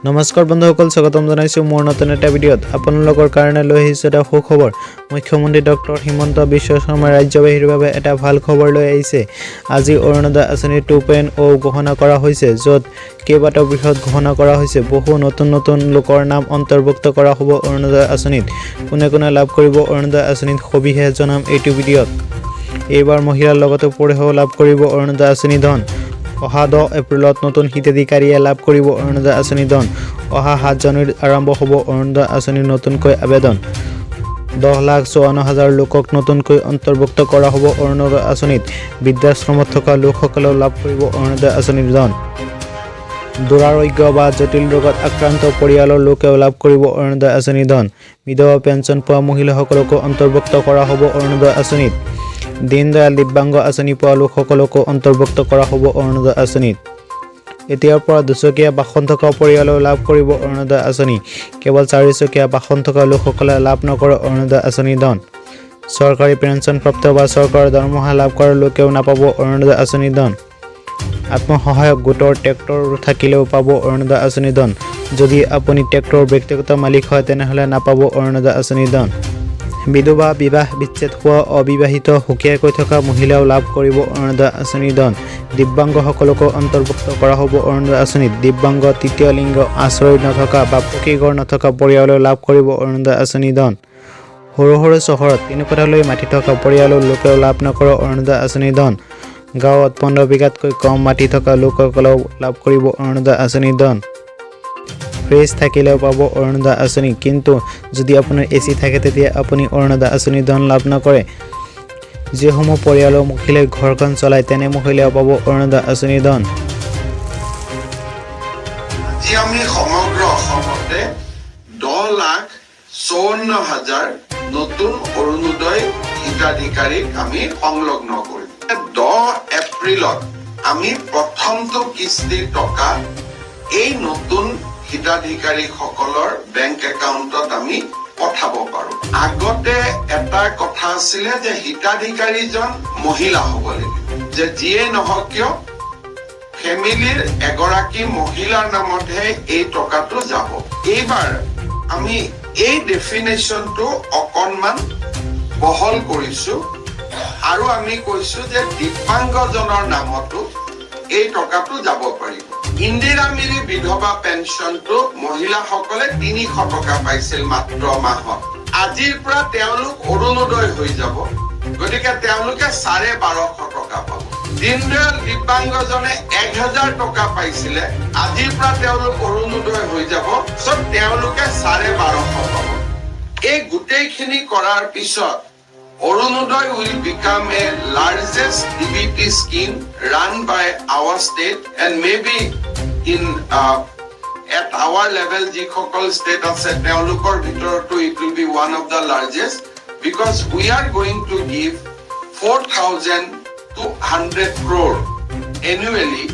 নমস্কাৰ বন্ধুসকল স্বাগতম জনাইছো মোৰ নতুন এটা ভিডিঅত আপোনালোকৰ কাৰণে লৈ আহিছো এটা সুখবৰ মুখ্যমন্ত্ৰী ডক্টৰ হিমন্ত বিশ্ব শৰ্মা ৰাজ্যবাসীৰ বাবে এটা ভাল খবৰ লৈ আহিছে আজি অৰুণোদয় আঁচনি 2.0 ঘোষণা কৰা হৈছে য'ত কেইবাটাও বৃহৎ ঘোষণা কৰা হৈছে বহু নতুন লোকৰ নাম অন্তৰ্ভুক্ত কৰা হ'ব অৰুণোদয় আঁচনিত কোনে লাভ কৰিব অৰুণোদয় আঁচনিত সবিশেষ জনাম এইটো ভিডিঅত এইবাৰ মহিলাৰ লগতে পুৰুষেও লাভ কৰিব অৰুণোদয় আঁচনি ধন অহা 10 এপ্ৰিলত নতুন হিতাধিকাৰীয়ে লাভ কৰিব অৰুণোদয় আঁচনি ধন অহা 7 জানুৱাৰীত আৰম্ভ হ'ব অৰুণোদয় আঁচনিৰ নতুনকৈ আবেদন 10,54,000 লোকক নতুনকৈ অন্তৰ্ভুক্ত কৰা হ'ব অৰুণোদয় আঁচনিত বৃদ্ধাশ্ৰমত থকা লোকসকলেও লাভ কৰিব অৰুণোদয় আঁচনিৰ ধন দুৰাৰোগ্য বা জটিল ৰোগত আক্ৰান্ত পৰিয়ালৰ লোকেও লাভ কৰিব অৰুণোদয় আঁচনিৰ ধন বিধৱা পেঞ্চন পোৱা মহিলাসকলকো অন্তৰ্ভুক্ত কৰা হ'ব অৰুণোদয় আঁচনিত দীনদয়াল দিব্যাংগ আঁচনি পোৱা লোকসকলকো অন্তৰ্ভুক্ত কৰা হ'ব অৰুণোদয় আঁচনিত এতিয়াৰ পৰা দুচকীয়া বাহন থকা পৰিয়ালেও লাভ কৰিব অৰুণোদয় আঁচনি কেৱল চাৰিচকীয়া বাহন থকা লোকসকলে লাভ নকৰে অৰুণোদয় আঁচনিৰ ধন চৰকাৰী পেঞ্চন প্ৰাপ্ত বা চৰকাৰৰ দৰমহা লাভ কৰা লোকেও নাপাব অৰুণোদয় আঁচনিৰ ধন আত্মসহায়ক গোটৰ ট্ৰেক্টৰ থাকিলেও পাব অৰুণোদয় আঁচনিৰ ধন যদি আপুনি ট্ৰেক্টৰৰ ব্যক্তিগত মালিক হয় তেনেহ'লে নাপাব অৰুণোদয় আঁচনিৰ ধন বিধৱা বিবাহ বিচ্ছেদ হোৱা অবিবাহিত সুকীয়াকৈ থকা মহিলাও লাভ কৰিব অৰুণোদয় আঁচনিৰ ধন দিব্যাংগসকলকো অন্তৰ্ভুক্ত কৰা হ'ব অৰুণোদয় আঁচনিত দিব্যাংগ তৃতীয় লিংগ আশ্ৰয় নথকা বা পকী ঘৰ নথকা পৰিয়ালেও লাভ কৰিব অৰুণোদয় আঁচনিৰ ধন সৰু চহৰত তিনিকোঠালৈ মাটি থকা পৰিয়ালৰ লোকেও লাভ নকৰে অৰুণোদয় আঁচনিৰ ধন গাঁৱত 15 বিঘাতকৈ কম মাটি থকা লোকসকলেও লাভ কৰিব অৰুণোদয় আঁচনিৰ ধন ফ্ৰিজ থাকিলেও পাব অৰুণোদয় আঁচনি কিন্তু যদি আপোনাৰ এচি থাকে তেতিয়া আপুনি অৰুণোদয় আঁচনিৰ ধন লাভ নকৰে যিসমূহ পৰিয়ালৰ মহিলাই ঘৰখন চলায় তেনে মহিলাও পাব অৰুণোদয় আঁচনিৰ ধন আমি সমগ্ৰ অসমতে 10,54,000 নতুন অৰুণোদয় হিতাধিকাৰীক আমি সংলগ্ন কৰিম 10 এপ্ৰিলত আমি প্ৰথমটো কিস্তিৰ টকা এই নতুন হিতাধিকাৰীসকলৰ বেংক একাউণ্টত আমি পঠাব পাৰো আগতে এটা কথা আছিল যে হিতাধিকাৰীজন মহিলা হ'ব লাগিব যে যিয়ে নহওক কিয় ফেমিলিৰ এগৰাকী মহিলাৰ নামতহে এই টকাটো যাব এইবাৰ আমি এই ডেফিনেশ্যনটো অকণমান বহল কৰিছো আৰু আমি কৈছো যে দিব্যাংগজনৰ নামতো এই টকাটো যাব পাৰিব ইন্দিৰা মিৰি বিধৱা পেঞ্চনটো মহিলাসকলে 300 টকা পাইছিল মাত্ৰ মাহত আজিৰ পৰা তেওঁলোক অৰুণোদয় হৈ যাব গতিকে তেওঁলোকে 1250 টকা পাব দীনদয়াল দিব্যাংগজনে 1000 টকা পাইছিলে আজিৰ পৰা তেওঁলোক অৰুণোদয় হৈ যাব সব তেওঁলোকে 1250 পাব এই গোটেইখিনি কৰাৰ পিছত Orunodoi will become a largest DBT scheme run by our state and maybe in at our level Jikokol state of Setneolukor Vitorto it will be one of the largest because we are going to give 4,200 crore annually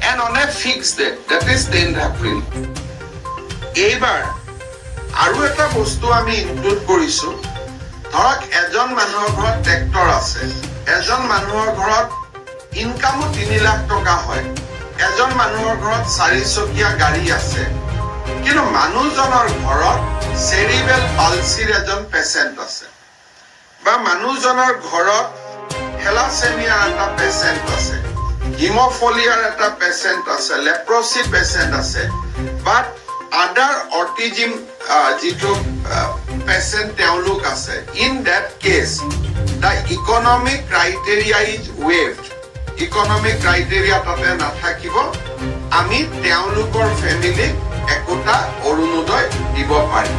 and on a fixed date that is 10th April. Ebar aru eta bostu ami include korisu ধৰক এজন মানুহৰ ঘৰত tractor আছে এজন মানুহৰ ঘৰত ইনকামো 3 লাখ টকা হয় এজন মানুহৰ ঘৰত 4 চকীয়া গাড়ী আছে কিন্তু মানুহজনৰ ঘৰত সেৰিবেল পালচিৰ এজন পেশেন্ট আছে বা মানুহজনৰ ঘৰত হেলাসেমিয়া এটা পেশেন্ট আছে হিমোফিলিয়াৰ এটা পেশেন্ট আছে লেপ্ৰসি পেশেন্ট আছে বাট other autism jitu patient teoluk ase in that case the economic criteria is waived economic criteria tate na thakibo ami teolukor family ekota Orunodoi dibo pari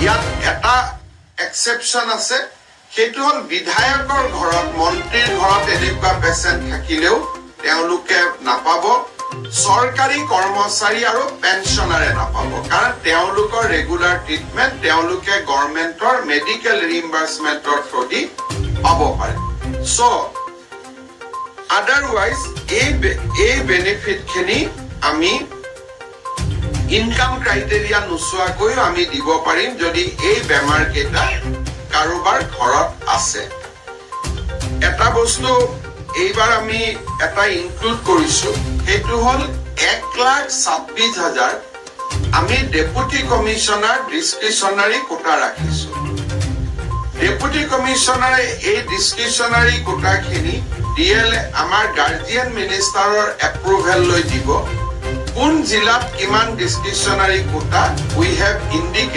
yat eta exception ase hetu hol bidhayakor ghorot montrir ghorot enekwa patient thakileu teoluke napabo সরকারি কর্মচারী আৰু পেনশনাৰে নাপাব কাৰণ তেওঁলোকৰ regular treatment তেওঁলোকে গভৰ্নমেন্টৰ medical ৰিইম্বাৰ্সমেন্টৰ through the পাব পাৰে so otherwise এই বেনিফিট খিনি আমি ইনকাম ক্ৰাইটেৰিয়া নুচুৱাকৈ আমি দিব পাৰিম যদি এই বেমাৰ কেইটা কাৰোবাৰ ঘৰত আছে এটা বস্তু এইবাৰ আমি এটা ইনক্লুড কৰিছো হেতু হল 1,26,000 আমি ডেপুটি কমিশনাৰ ডিসক্ৰিশনাৰি কোটা ৰাখিছো ডেপুটি কমিশনাৰে এই ডিসক্ৰিশনাৰি কোটাখিনি ডিএল আমাৰ গাৰ্ডিয়ান মিনিষ্টাৰৰ এপ্ৰুভেল লৈ দিব কোন জিলাত কিমান ডিসক্ৰিশনাৰি কোটা উই হ্যাভ ইন্ডিকেটেড